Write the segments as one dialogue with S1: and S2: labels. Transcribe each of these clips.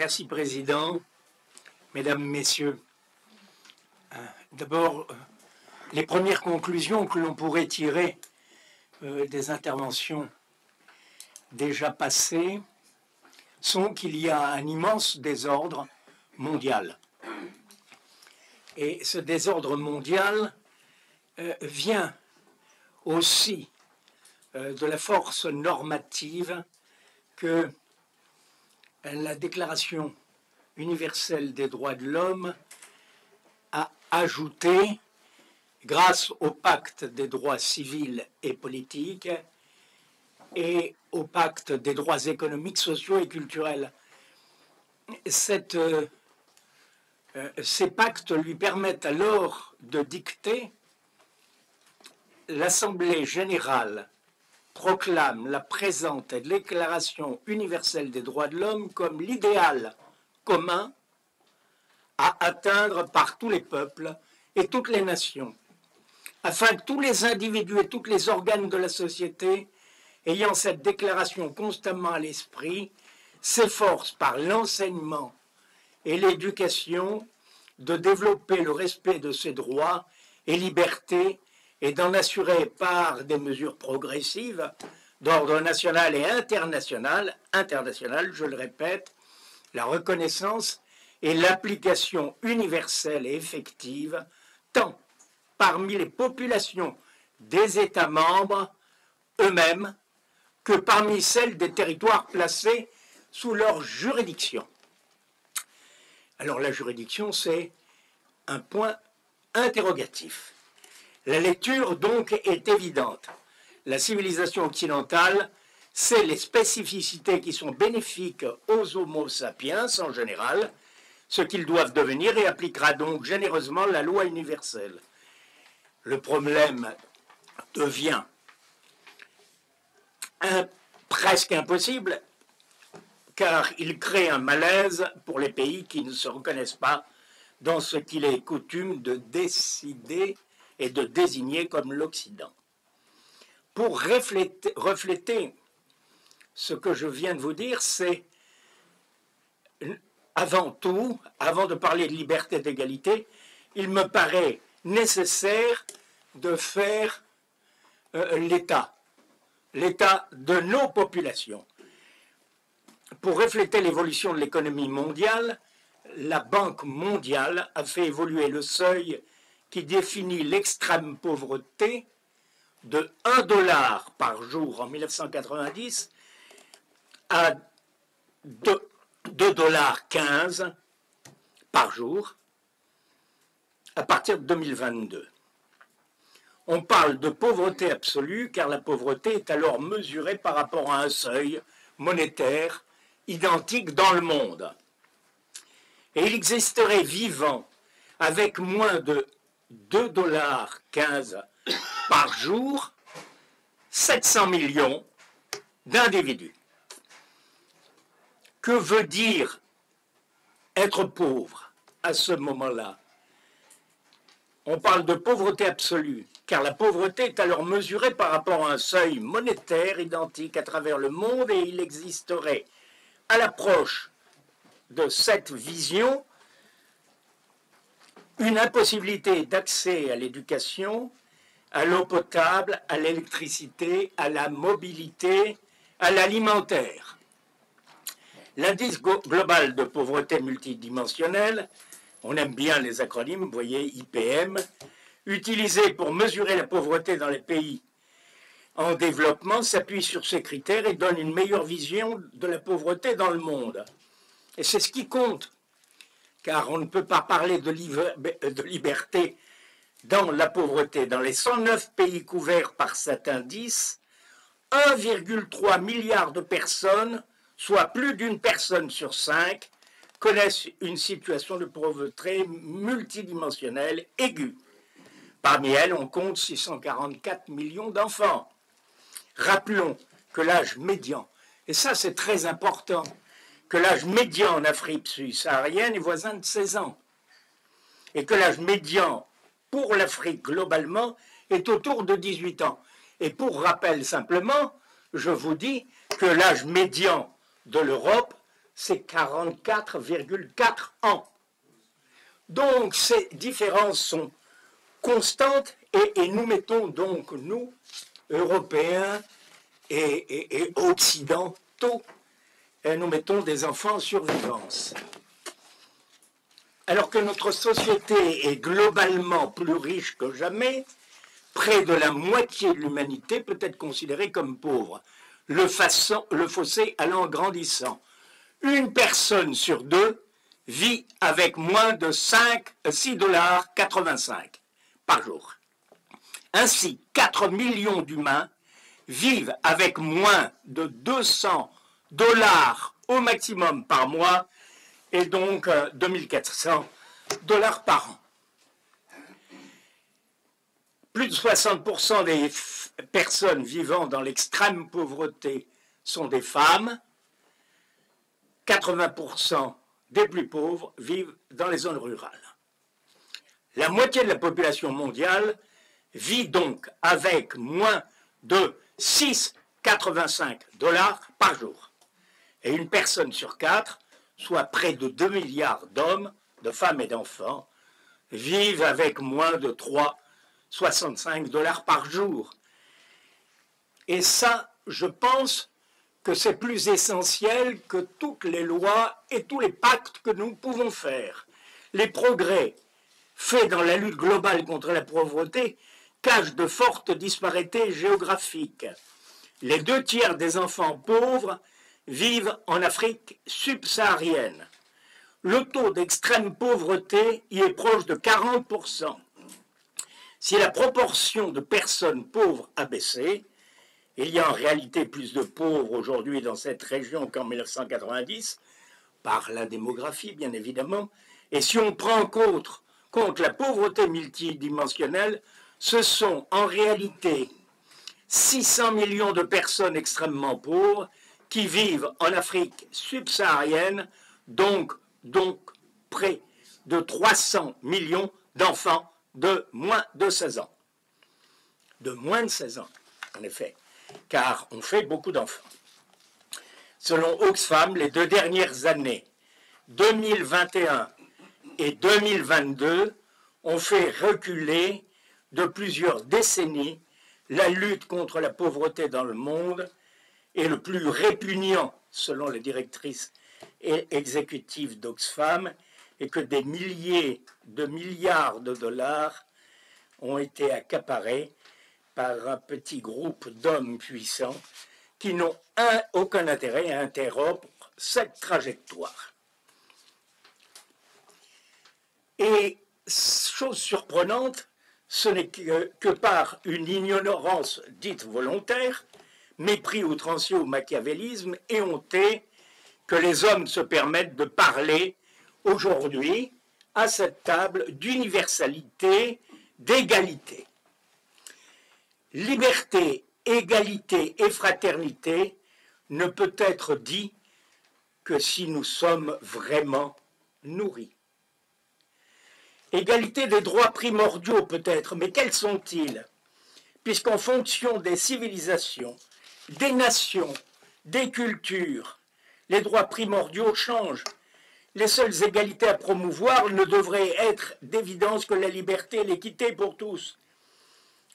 S1: Merci, Président. Mesdames, Messieurs, d'abord, les premières conclusions que l'on pourrait tirer des interventions déjà passées sont qu'il y a un immense désordre mondial. Et ce désordre mondial vient aussi de la force normative que la Déclaration universelle des droits de l'homme a ajoutée grâce au pacte des droits civils et politiques et au pacte des droits économiques, sociaux et culturels. Ces pactes lui permettent alors de dicter. L'Assemblée générale proclame la présente Déclaration universelle des droits de l'homme comme l'idéal commun à atteindre par tous les peuples et toutes les nations, afin que tous les individus et tous les organes de la société, ayant cette déclaration constamment à l'esprit, s'efforcent par l'enseignement et l'éducation de développer le respect de ces droits et libertés et d'en assurer par des mesures progressives d'ordre national et international, je le répète, la reconnaissance et l'application universelle et effective, tant parmi les populations des États membres eux-mêmes que parmi celles des territoires placés sous leur juridiction. Alors la juridiction, c'est un point interrogatif. La lecture, donc, est évidente. La civilisation occidentale, c'est les spécificités qui sont bénéfiques aux Homo sapiens en général, ce qu'ils doivent devenir, et appliquera donc généreusement la loi universelle. Le problème devient presque impossible, car il crée un malaise pour les pays qui ne se reconnaissent pas dans ce qu'il est coutume de décider et de désigner comme l'Occident. Pour refléter ce que je viens de vous dire, c'est avant tout, avant de parler de liberté et d'égalité, il me paraît nécessaire de faire l'état de nos populations. Pour refléter l'évolution de l'économie mondiale, la Banque mondiale a fait évoluer le seuil qui définit l'extrême pauvreté de 1 dollar par jour en 1990 à 2,15 $ par jour à partir de 2022. On parle de pauvreté absolue car la pauvreté est alors mesurée par rapport à un seuil monétaire identique dans le monde. Et il existerait vivant avec moins de 2,15 $ par jour 700 millions d'individus. Que veut dire être pauvre à ce moment-là? On parle de pauvreté absolue, car la pauvreté est alors mesurée par rapport à un seuil monétaire identique à travers le monde, et il existerait, à l'approche de cette vision, une impossibilité d'accès à l'éducation, à l'eau potable, à l'électricité, à la mobilité, à l'alimentaire. L'indice global de pauvreté multidimensionnelle, on aime bien les acronymes, vous voyez, IPM, utilisé pour mesurer la pauvreté dans les pays en développement, s'appuie sur ces critères et donne une meilleure vision de la pauvreté dans le monde. Et c'est ce qui compte, car on ne peut pas parler de liberté dans la pauvreté. Dans les 109 pays couverts par cet indice, 1,3 milliard de personnes, soit plus d'une personne sur 5, connaissent une situation de pauvreté multidimensionnelle aiguë. Parmi elles, on compte 644 millions d'enfants. Rappelons que l'âge médian, et ça c'est très important, que l'âge médian en Afrique subsaharienne est voisin de 16 ans, et que l'âge médian pour l'Afrique globalement est autour de 18 ans. Et pour rappel simplement, je vous dis que l'âge médian de l'Europe c'est 44,4 ans. Donc ces différences sont constantes et nous mettons donc, nous, Européens et Occidentaux, nous mettons des enfants en survivance. Alors que notre société est globalement plus riche que jamais, près de la moitié de l'humanité peut être considérée comme pauvre, le fossé allant grandissant. Une personne sur deux vit avec moins de 6,85 $ par jour. Ainsi, 4 millions d'humains vivent avec moins de 200 $ au maximum par mois et donc 2400 $ par an. Plus de 60% des personnes vivant dans l'extrême pauvreté sont des femmes. 80% des plus pauvres vivent dans les zones rurales. La moitié de la population mondiale vit donc avec moins de 6,85 $ par jour. Et une personne sur 4, soit près de 2 milliards d'hommes, de femmes et d'enfants, vivent avec moins de 3,65 $ par jour. Et ça, je pense que c'est plus essentiel que toutes les lois et tous les pactes que nous pouvons faire. Les progrès faits dans la lutte globale contre la pauvreté cachent de fortes disparités géographiques. Les 2/3 des enfants pauvres vivent en Afrique subsaharienne. Le taux d'extrême pauvreté y est proche de 40%. Si la proportion de personnes pauvres a baissé, il y a en réalité plus de pauvres aujourd'hui dans cette région qu'en 1990, par la démographie bien évidemment, et si on prend en compte la pauvreté multidimensionnelle, ce sont en réalité 600 millions de personnes extrêmement pauvres qui vivent en Afrique subsaharienne, donc près de 300 millions d'enfants de moins de 16 ans. De moins de 16 ans, en effet, car on fait beaucoup d'enfants. Selon Oxfam, les 2 dernières années, 2021 et 2022, ont fait reculer de plusieurs décennies la lutte contre la pauvreté dans le monde, et le plus répugnant, selon les directrices exécutives d'Oxfam, est que des milliers de milliards de dollars ont été accaparés par un petit groupe d'hommes puissants qui n'ont aucun intérêt à interrompre cette trajectoire. Et, chose surprenante, ce n'est que par une ignorance dite volontaire, mépris outrancier au machiavélisme éhonté, que les hommes se permettent de parler aujourd'hui à cette table d'universalité, d'égalité. Liberté, égalité et fraternité ne peut être dit que si nous sommes vraiment nourris. Égalité des droits primordiaux peut-être, mais quels sont-ils? Puisqu'en fonction des civilisations, des nations, des cultures, les droits primordiaux changent. Les seules égalités à promouvoir ne devraient être d'évidence que la liberté et l'équité pour tous.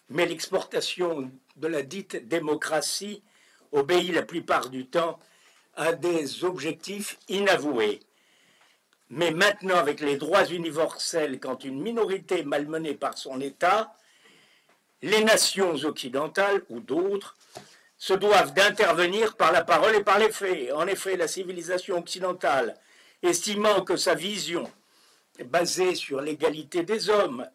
S1: Mais l'exportation de la dite démocratie obéit la plupart du temps à des objectifs inavoués. Mais maintenant, avec les droits universels, quand une minorité est malmenée par son État, les nations occidentales ou d'autres se doivent d'intervenir par la parole et par les faits. En effet, la civilisation occidentale, estimant que sa vision basée sur l'égalité des hommes,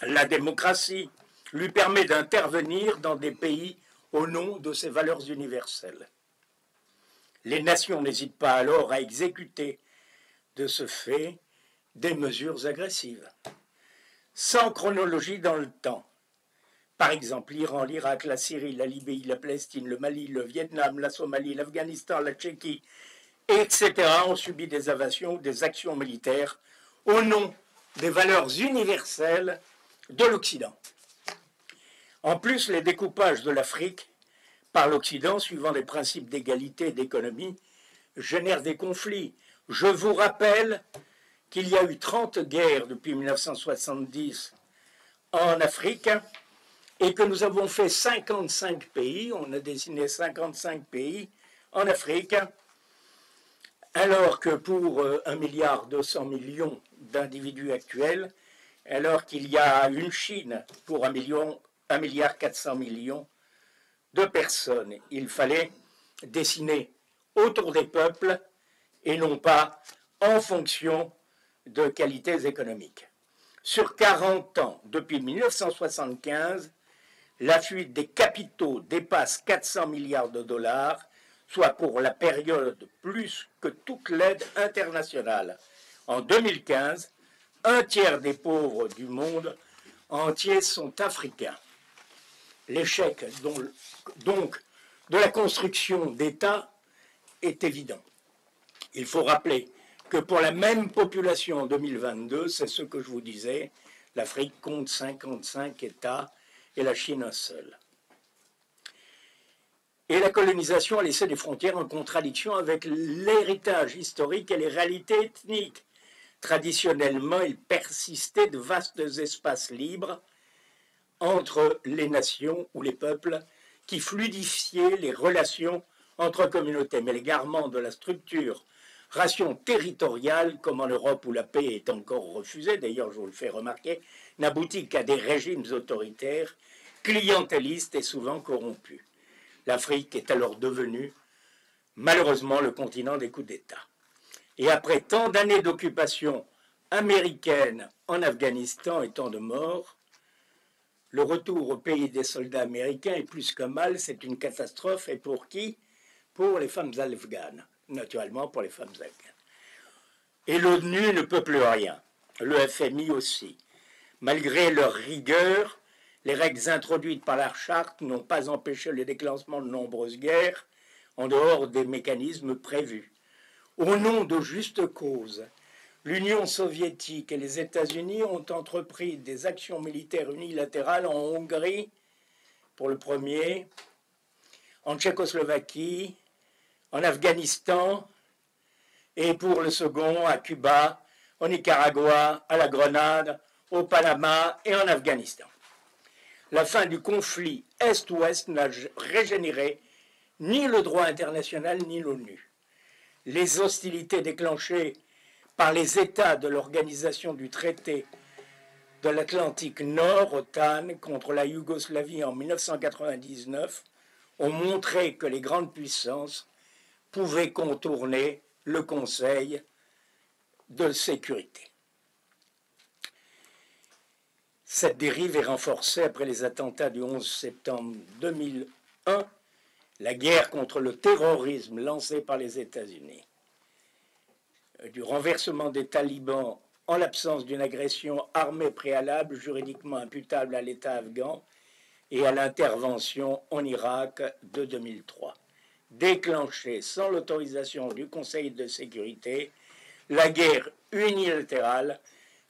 S1: la démocratie, lui permet d'intervenir dans des pays au nom de ses valeurs universelles. Les nations n'hésitent pas alors à exécuter de ce fait des mesures agressives, sans chronologie dans le temps. Par exemple, l'Iran, l'Irak, la Syrie, la Libye, la Palestine, le Mali, le Vietnam, la Somalie, l'Afghanistan, la Tchéquie, etc. ont subi des invasions ou des actions militaires au nom des valeurs universelles de l'Occident. En plus, les découpages de l'Afrique par l'Occident, suivant des principes d'égalité et d'économie, génère des conflits. Je vous rappelle qu'il y a eu 30 guerres depuis 1970 en Afrique et que nous avons fait 55 pays, on a dessiné 55 pays en Afrique, alors que pour 1,2 milliard d'individus actuels, alors qu'il y a une Chine pour 1,4 milliard de personnes. Il fallait dessiner autour des peuples et non pas en fonction de qualités économiques. Sur 40 ans, depuis 1975, la fuite des capitaux dépasse 400 milliards de dollars, soit pour la période plus que toute l'aide internationale. En 2015, un tiers des pauvres du monde entier sont africains. L'échec donc de la construction d'États est évident. Il faut rappeler que pour la même population en 2022, c'est ce que je vous disais, l'Afrique compte 55 États et la Chine un seul. Et la colonisation a laissé des frontières en contradiction avec l'héritage historique et les réalités ethniques. Traditionnellement, il persistait de vastes espaces libres entre les nations ou les peuples qui fluidifiaient les relations entre communautés. Mais l'égarement de la structure ration territoriale, comme en Europe où la paix est encore refusée, d'ailleurs je vous le fais remarquer, n'aboutit qu'à des régimes autoritaires, clientélistes et souvent corrompus. L'Afrique est alors devenue, malheureusement, le continent des coups d'État. Et après tant d'années d'occupation américaine en Afghanistan et tant de morts, le retour au pays des soldats américains est plus qu'un mal, c'est une catastrophe. Et pour qui? Pour les femmes afghanes, naturellement pour les femmes afghanes. Et l'ONU ne peut plus rien, le FMI aussi. Malgré leur rigueur, les règles introduites par la charte n'ont pas empêché le déclenchement de nombreuses guerres en dehors des mécanismes prévus. Au nom de justes causes, l'Union soviétique et les États-Unis ont entrepris des actions militaires unilatérales en Hongrie, pour le premier, en Tchécoslovaquie, en Afghanistan, et pour le second, à Cuba, au Nicaragua, à la Grenade, au Panama et en Afghanistan. La fin du conflit Est-Ouest n'a régénéré ni le droit international ni l'ONU. Les hostilités déclenchées par les États de l'Organisation du traité de l'Atlantique Nord, OTAN, contre la Yougoslavie en 1999, ont montré que les grandes puissances pouvaient contourner le Conseil de sécurité. Cette dérive est renforcée après les attentats du 11 septembre 2001, la guerre contre le terrorisme lancée par les États-Unis, du renversement des talibans en l'absence d'une agression armée préalable juridiquement imputable à l'État afghan et à l'intervention en Irak de 2003. Déclenchée sans l'autorisation du Conseil de sécurité, la guerre unilatérale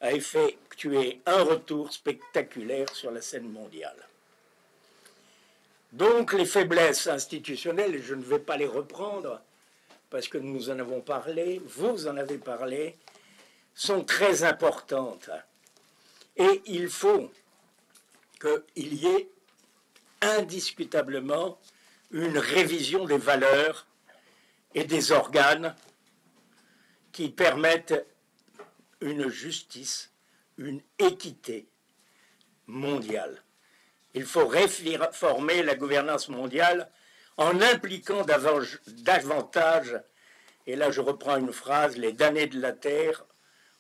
S1: a effectué un retour spectaculaire sur la scène mondiale. Donc les faiblesses institutionnelles, je ne vais pas les reprendre parce que nous en avons parlé, vous en avez parlé, sont très importantes. Et il faut qu'il y ait indiscutablement une révision des valeurs et des organes qui permettent une justice, une équité mondiale. Il faut réformer la gouvernance mondiale en impliquant davantage, et là je reprends une phrase, les damnés de la terre,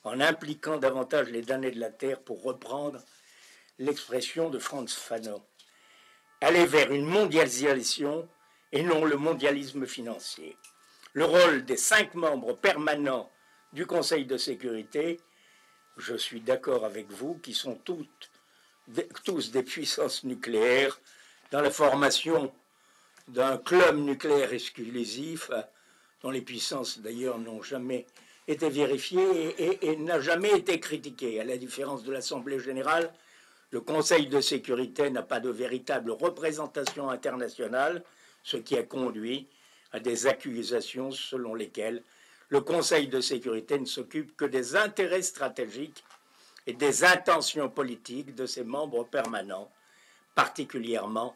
S1: en impliquant davantage les damnés de la terre, pour reprendre l'expression de Frantz Fanon. Aller vers une mondialisation et non le mondialisme financier. Le rôle des 5 membres permanents du Conseil de sécurité, je suis d'accord avec vous, qui sont tous des puissances nucléaires, dans la formation d'un club nucléaire exclusif, dont les puissances d'ailleurs n'ont jamais été vérifiées et n'a jamais été critiqué. À la différence de l'Assemblée générale, le Conseil de sécurité n'a pas de véritable représentation internationale, ce qui a conduit à des accusations selon lesquelles le Conseil de sécurité ne s'occupe que des intérêts stratégiques et des intentions politiques de ses membres permanents, particulièrement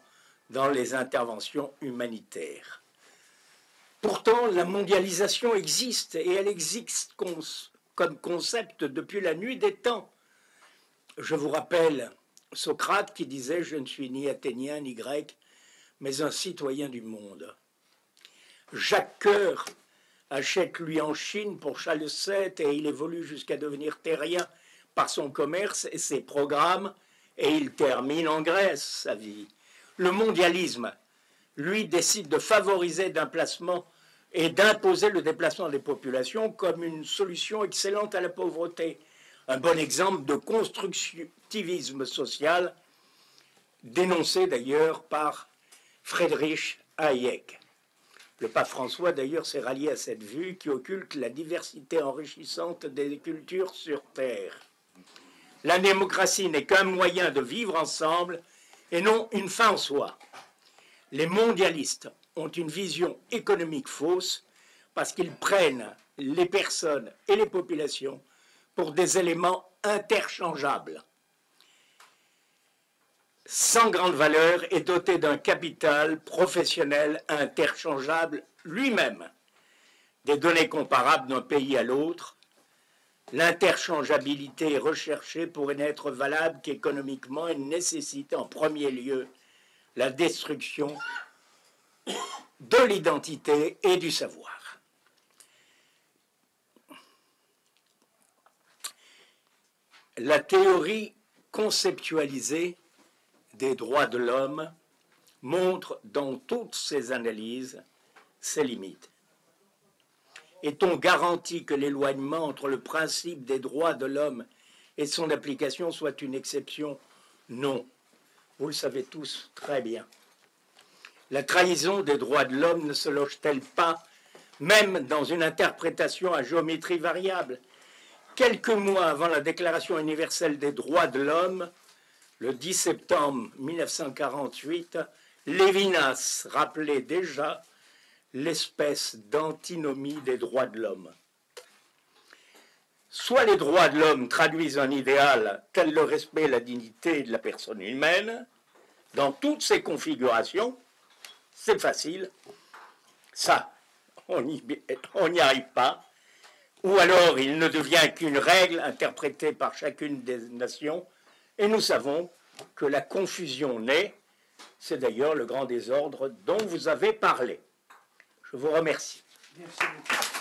S1: dans les interventions humanitaires. Pourtant, la mondialisation existe, et elle existe comme concept depuis la nuit des temps. Je vous rappelle Socrate qui disait « Je ne suis ni athénien ni grec, mais un citoyen du monde ». Jacques Coeur achète lui en Chine pour Charles VII et il évolue jusqu'à devenir terrien par son commerce et ses programmes, et il termine en Grèce sa vie. Le mondialisme, lui, décide de favoriser l'emplacement et d'imposer le déplacement des populations comme une solution excellente à la pauvreté. Un bon exemple de constructivisme social, dénoncé d'ailleurs par Friedrich Hayek. Le pape François, d'ailleurs, s'est rallié à cette vue qui occulte la diversité enrichissante des cultures sur Terre. La démocratie n'est qu'un moyen de vivre ensemble et non une fin en soi. Les mondialistes ont une vision économique fausse parce qu'ils prennent les personnes et les populations pour des éléments interchangeables, sans grande valeur et doté d'un capital professionnel interchangeable lui-même. Des données comparables d'un pays à l'autre, l'interchangeabilité recherchée pourrait n'être valable qu'économiquement et nécessite en premier lieu la destruction de l'identité et du savoir. La théorie conceptualisée des droits de l'homme montre dans toutes ses analyses ses limites. Est-on garanti que l'éloignement entre le principe des droits de l'homme et son application soit une exception? Non. Vous le savez tous très bien. La trahison des droits de l'homme ne se loge-t-elle pas même dans une interprétation à géométrie variable? Quelques mois avant la Déclaration universelle des droits de l'homme, le 10 septembre 1948, Lévinas rappelait déjà l'espèce d'antinomie des droits de l'homme. Soit les droits de l'homme traduisent un idéal tel le respect et la dignité de la personne humaine, dans toutes ses configurations, c'est facile, ça, on n'y arrive pas, ou alors il ne devient qu'une règle interprétée par chacune des nations, et nous savons que la confusion naît, c'est d'ailleurs le grand désordre dont vous avez parlé. Je vous remercie.
S2: Merci beaucoup.